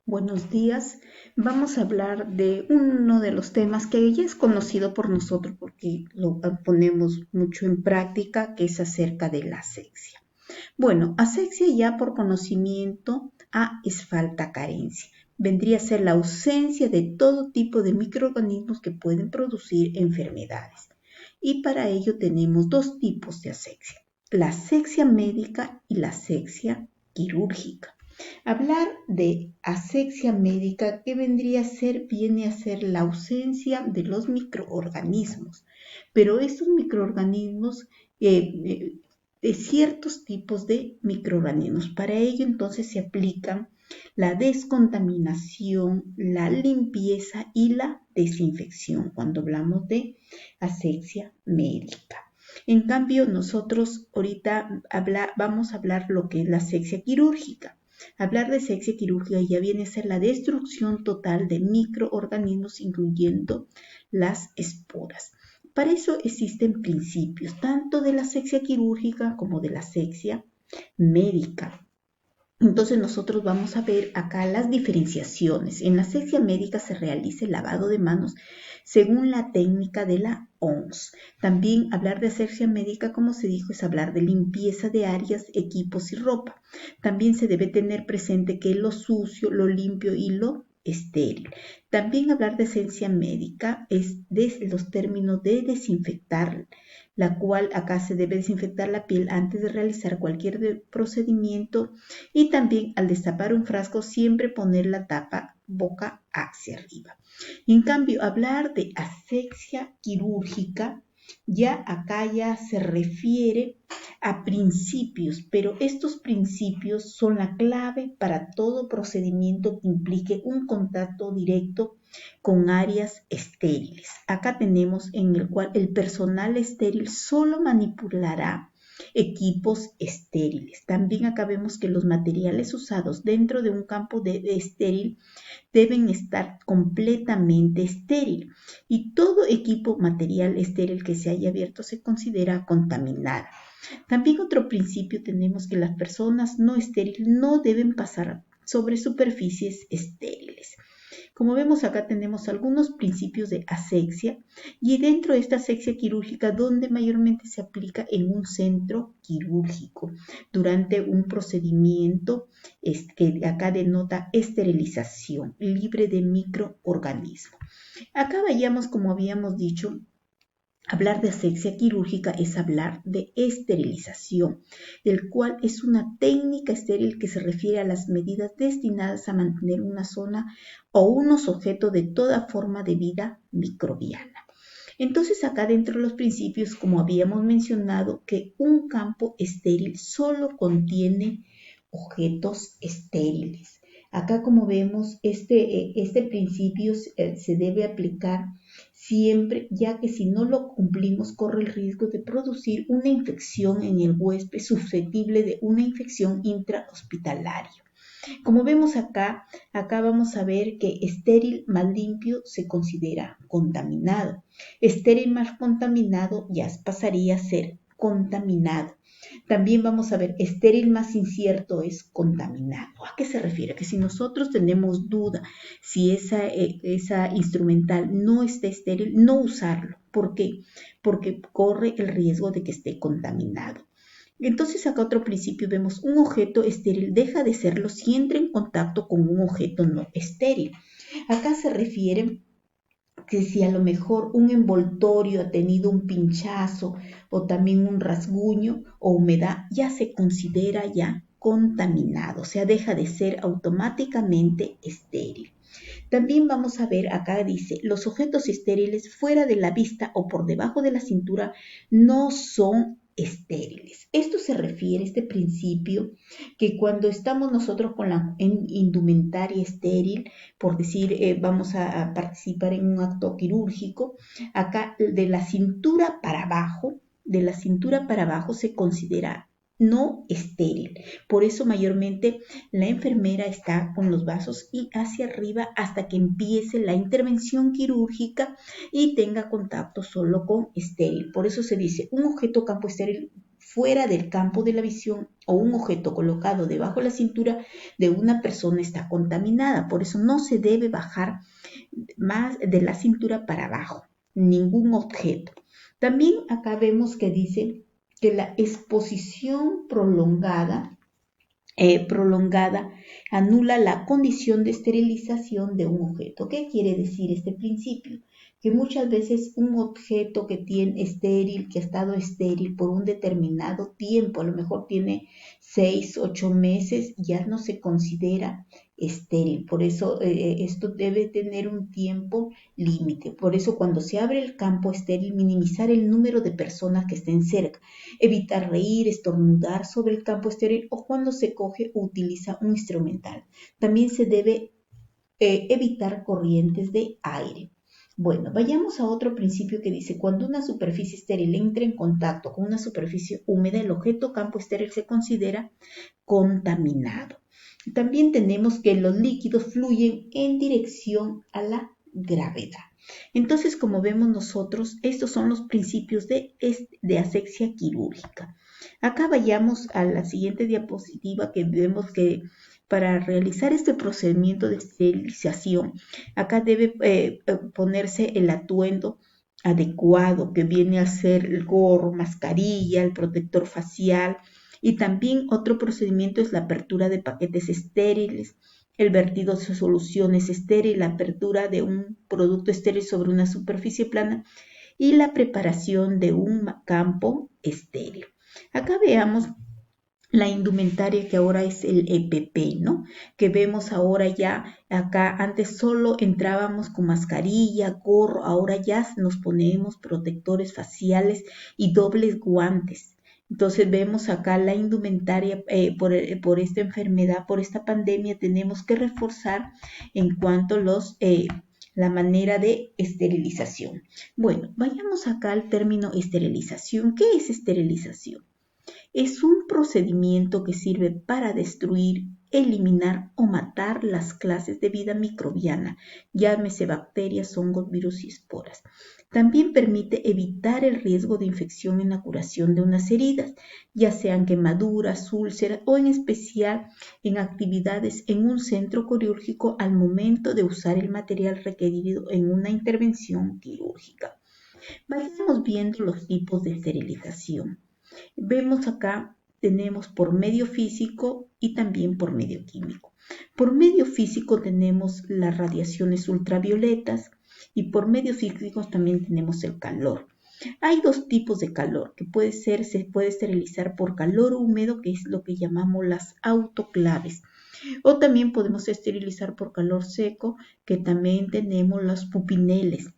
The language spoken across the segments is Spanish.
Buenos días. Vamos a hablar de uno de los temas que ya es conocido por nosotros porque lo ponemos mucho en práctica, que es acerca de la asexia. Bueno, asexia ya por conocimiento, es falta, carencia. Vendría a ser la ausencia de todo tipo de microorganismos que pueden producir enfermedades. Y para ello tenemos dos tipos de asexia: la asexia médica y la asexia quirúrgica. Hablar de asexia médica, ¿qué vendría a ser? Viene a ser la ausencia de los microorganismos, pero estos microorganismos, de ciertos tipos de microorganismos. Para ello entonces se aplican la descontaminación, la limpieza y la desinfección cuando hablamos de asexia médica. En cambio, nosotros ahorita vamos a hablar lo que es la asexia quirúrgica. Hablar de asexia quirúrgica ya viene a ser la destrucción total de microorganismos, incluyendo las esporas. Para eso existen principios, tanto de la asexia quirúrgica como de la asexia médica. Entonces nosotros vamos a ver acá las diferenciaciones. En la asepsia médica se realiza el lavado de manos según la técnica de la OMS. También hablar de asepsia médica, como se dijo, es hablar de limpieza de áreas, equipos y ropa. También se debe tener presente que lo sucio, lo limpio y lo estéril. También hablar de asepsia médica es desde los términos de desinfectar, la cual acá se debe desinfectar la piel antes de realizar cualquier procedimiento, y también al destapar un frasco siempre poner la tapa boca hacia arriba. En cambio, hablar de asepsia quirúrgica, ya acá ya se refiere a principios, pero estos principios son la clave para todo procedimiento que implique un contacto directo con áreas estériles. Acá tenemos en el cual el personal estéril solo manipulará equipos estériles. También acá vemos que los materiales usados dentro de un campo de estéril deben estar completamente estéril, y todo equipo material estéril que se haya abierto se considera contaminado. También otro principio tenemos que las personas no estériles no deben pasar sobre superficies estériles. Como vemos acá tenemos algunos principios de asepsia, y dentro de esta asepsia quirúrgica donde mayormente se aplica en un centro quirúrgico durante un procedimiento que acá denota esterilización libre de microorganismos. Acá vayamos, como habíamos dicho, hablar de asepsia quirúrgica es hablar de esterilización, el cual es una técnica estéril que se refiere a las medidas destinadas a mantener una zona o unos objetos de toda forma de vida microbiana. Entonces acá dentro de los principios, como habíamos mencionado, que un campo estéril solo contiene objetos estériles. Acá, como vemos, este principio se debe aplicar siempre, ya que si no lo cumplimos corre el riesgo de producir una infección en el huésped susceptible de una infección intrahospitalaria. Como vemos acá vamos a ver que estéril más limpio se considera contaminado. Estéril más contaminado ya pasaría a ser contaminado. También vamos a ver, estéril más incierto es contaminado. ¿A qué se refiere? Que si nosotros tenemos duda si esa instrumental no está estéril, no usarlo. ¿Por qué? Porque corre el riesgo de que esté contaminado. Entonces acá otro principio vemos: un objeto estéril deja de serlo si entra en contacto con un objeto no estéril. Acá se refiere que si a lo mejor un envoltorio ha tenido un pinchazo o también un rasguño o humedad, ya se considera ya contaminado, o sea, deja de ser automáticamente estéril. También vamos a ver, acá dice, los objetos estériles fuera de la vista o por debajo de la cintura no son estériles. Esto se refiere, este principio, que cuando estamos nosotros con la indumentaria estéril, por decir, vamos a participar en un acto quirúrgico, acá de la cintura para abajo se considera no estéril. Por eso mayormente la enfermera está con los vasos y hacia arriba hasta que empiece la intervención quirúrgica y tenga contacto solo con estéril. Por eso se dice un objeto campo estéril fuera del campo de la visión o un objeto colocado debajo de la cintura de una persona está contaminada. Por eso no se debe bajar más de la cintura para abajo ningún objeto. También acá vemos que dice que la exposición prolongada anula la condición de esterilización de un objeto. ¿Qué quiere decir este principio? Que muchas veces un objeto que tiene estéril, que ha estado estéril por un determinado tiempo, a lo mejor tiene 6, 8 meses, ya no se considera estéril. Por eso esto debe tener un tiempo límite. Por eso cuando se abre el campo estéril, minimizar el número de personas que estén cerca, evitar reír, estornudar sobre el campo estéril o cuando se coge o utiliza un instrumental. También se debe evitar corrientes de aire. Bueno, vayamos a otro principio que dice, cuando una superficie estéril entra en contacto con una superficie húmeda, el objeto campo estéril se considera contaminado. También tenemos que los líquidos fluyen en dirección a la gravedad. Entonces, como vemos nosotros, estos son los principios de asexia quirúrgica. Acá vayamos a la siguiente diapositiva que vemos que para realizar este procedimiento de esterilización, acá debe ponerse el atuendo adecuado, que viene a ser el gorro, mascarilla, el protector facial, y también otro procedimiento es la apertura de paquetes estériles, el vertido de soluciones estériles, la apertura de un producto estéril sobre una superficie plana y la preparación de un campo estéril. Acá veamos la indumentaria que ahora es el EPP, ¿no? Que vemos ahora ya acá, antes solo entrábamos con mascarilla, gorro, ahora ya nos ponemos protectores faciales y dobles guantes. Entonces vemos acá la indumentaria por esta enfermedad, por esta pandemia, tenemos que reforzar en cuanto a la manera de esterilización. Bueno, vayamos acá al término esterilización. ¿Qué es esterilización? Es un procedimiento que sirve para destruir, eliminar o matar las clases de vida microbiana, llámese bacterias, hongos, virus y esporas. También permite evitar el riesgo de infección en la curación de unas heridas, ya sean quemaduras, úlceras o en especial en actividades en un centro quirúrgico al momento de usar el material requerido en una intervención quirúrgica. Vayamos viendo los tipos de esterilización. Vemos acá, tenemos por medio físico y también por medio químico. Por medio físico tenemos las radiaciones ultravioletas y por medios físicos también tenemos el calor. Hay dos tipos de calor, que se puede esterilizar por calor húmedo, que es lo que llamamos las autoclaves. O también podemos esterilizar por calor seco, que también tenemos los pupineles.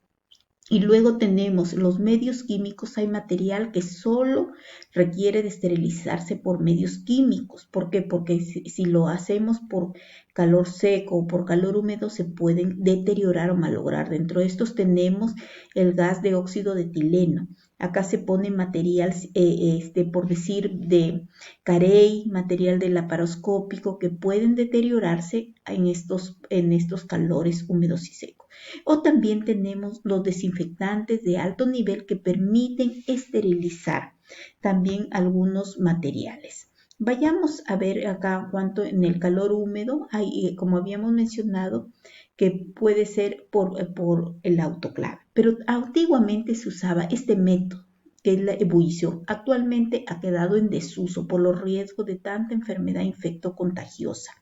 Y luego tenemos los medios químicos, hay material que solo requiere de esterilizarse por medios químicos. ¿Por qué? Porque si lo hacemos por calor seco o por calor húmedo se pueden deteriorar o malograr. Dentro de estos tenemos el gas de óxido de etileno. Acá se pone material, por decir, de carey, material de laparoscópico que pueden deteriorarse en estos calores húmedos y secos. O también tenemos los desinfectantes de alto nivel que permiten esterilizar también algunos materiales. Vayamos a ver acá cuánto en el calor húmedo hay, como habíamos mencionado, que puede ser por el autoclave. Pero antiguamente se usaba este método, que es la ebullición. Actualmente ha quedado en desuso por los riesgos de tanta enfermedad infectocontagiosa.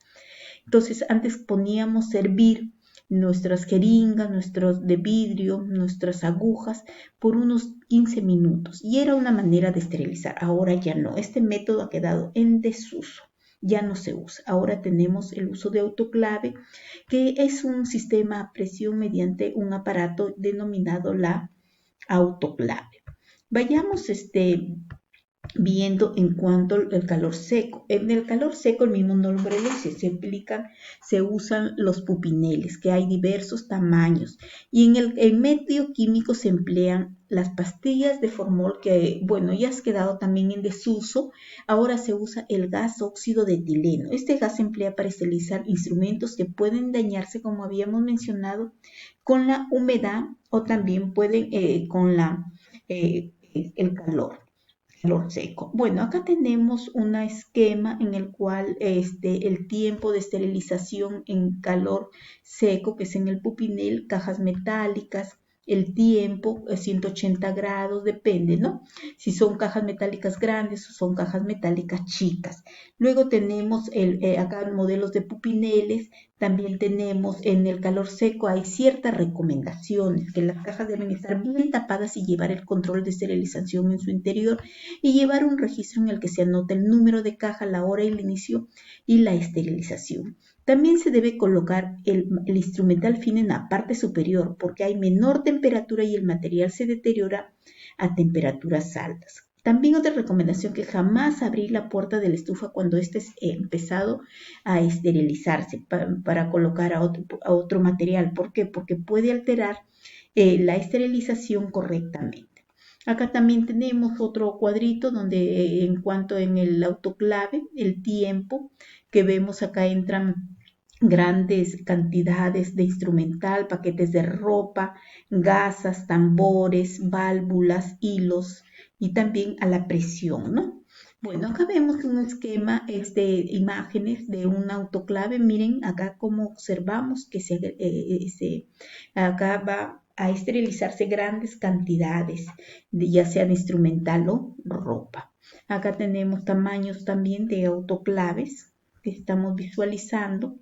Entonces, antes poníamos hervir nuestras jeringas, nuestros de vidrio, nuestras agujas por unos 15 minutos y era una manera de esterilizar. Ahora ya no, este método ha quedado en desuso, ya no se usa. Ahora tenemos el uso de autoclave, que es un sistema a presión mediante un aparato denominado la autoclave. Vayamos viendo en cuanto al calor seco. En el calor seco, el mismo nombre lo dice, se usan los pupineles, que hay diversos tamaños. Y en el medio químico se emplean las pastillas de formol, que bueno, ya has quedado también en desuso. Ahora se usa el gas óxido de etileno. Este gas se emplea para esterilizar instrumentos que pueden dañarse, como habíamos mencionado, con la humedad o también pueden con el calor. calor seco. Bueno, acá tenemos un esquema en el cual el tiempo de esterilización en calor seco, que es en el pupinel, cajas metálicas, el tiempo, 180 grados, depende, ¿no? Si son cajas metálicas grandes o son cajas metálicas chicas. Luego tenemos acá modelos de pupineles. También tenemos en el calor seco, hay ciertas recomendaciones, que las cajas deben estar bien tapadas y llevar el control de esterilización en su interior y llevar un registro en el que se anota el número de caja, la hora y el inicio y la esterilización. También se debe colocar el instrumental fino en la parte superior porque hay menor temperatura y el material se deteriora a temperaturas altas. También otra recomendación, que jamás abrir la puerta de la estufa cuando éste es empezado a esterilizarse para colocar a otro material. ¿Por qué? Porque puede alterar la esterilización correctamente. Acá también tenemos otro cuadrito donde en cuanto en el autoclave, el tiempo que vemos acá entran grandes cantidades de instrumental, paquetes de ropa, gasas, tambores, válvulas, hilos y también a la presión, ¿no? Bueno, acá vemos un esquema de imágenes de un autoclave. Miren acá cómo observamos que acá va a esterilizarse grandes cantidades, ya sea de instrumental o ropa. Acá tenemos tamaños también de autoclaves que estamos visualizando.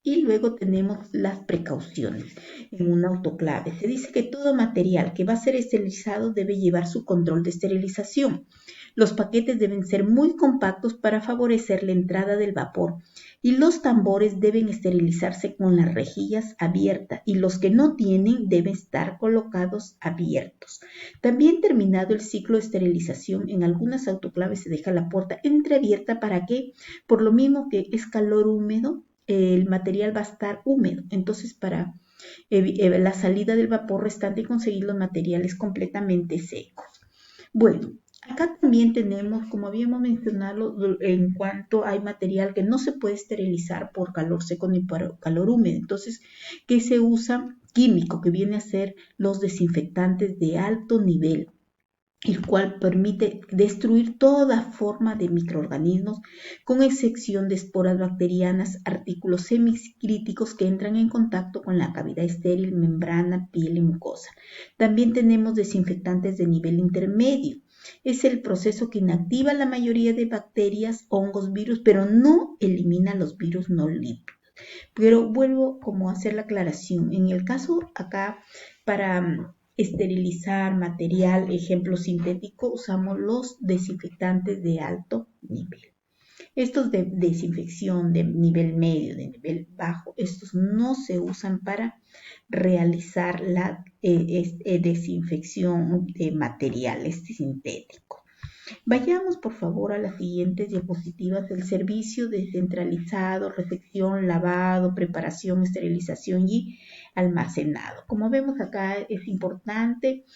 Y luego tenemos las precauciones en un autoclave. Se dice que todo material que va a ser esterilizado debe llevar su control de esterilización. Los paquetes deben ser muy compactos para favorecer la entrada del vapor y los tambores deben esterilizarse con las rejillas abiertas y los que no tienen deben estar colocados abiertos. También terminado el ciclo de esterilización, en algunas autoclaves se deja la puerta entreabierta para que, por lo mismo que es calor húmedo, el material va a estar húmedo. Entonces, para la salida del vapor restante y conseguir los materiales completamente secos. Bueno, acá también tenemos, como habíamos mencionado, en cuanto hay material que no se puede esterilizar por calor seco ni por calor húmedo. Entonces, ¿qué se usa? Químico, que viene a ser los desinfectantes de alto nivel, el cual permite destruir toda forma de microorganismos, con excepción de esporas bacterianas, artículos semicríticos que entran en contacto con la cavidad estéril, membrana, piel y mucosa. También tenemos desinfectantes de nivel intermedio. Es el proceso que inactiva la mayoría de bacterias, hongos, virus, pero no elimina los virus no lípidos. Pero vuelvo como a hacer la aclaración. En el caso acá, para esterilizar material, ejemplo sintético, usamos los desinfectantes de alto nivel. Estos de desinfección de nivel medio, de nivel bajo, estos no se usan para realizar la desinfección de materiales sintéticos. Vayamos por favor a las siguientes diapositivas del servicio descentralizado, recepción, lavado, preparación, esterilización y almacenado. Como vemos acá es importante,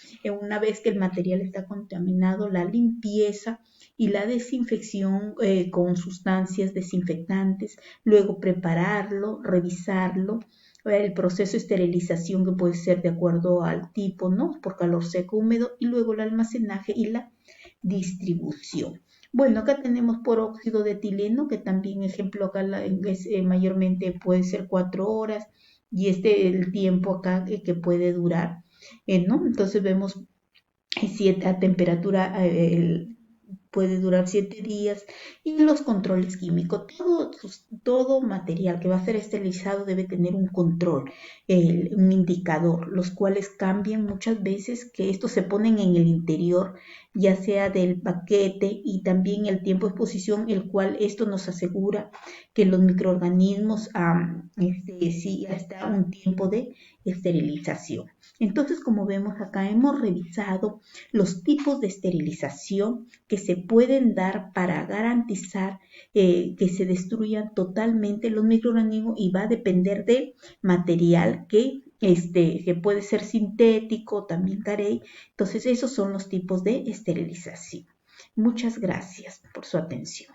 una vez que el material está contaminado, la limpieza y la desinfección con sustancias desinfectantes, luego prepararlo, revisarlo, el proceso de esterilización que puede ser de acuerdo al tipo, ¿no? Por calor seco, húmedo, y luego el almacenaje y la distribución. Bueno, acá tenemos peróxido de etileno, que también ejemplo acá mayormente puede ser 4 horas, y el tiempo acá que puede durar, ¿no? Entonces vemos a temperatura puede durar 7 días, y los controles químicos. Todo material que va a ser esterilizado debe tener un control, un indicador, los cuales cambian muchas veces, que estos se ponen en el interior, ya sea del paquete, y también el tiempo de exposición, el cual esto nos asegura que los microorganismos sí hasta un tiempo de esterilización. Entonces, como vemos acá, hemos revisado los tipos de esterilización que se pueden dar para garantizar que se destruyan totalmente los microorganismos, y va a depender del material que puede ser sintético, también carey. Entonces, esos son los tipos de esterilización. Muchas gracias por su atención.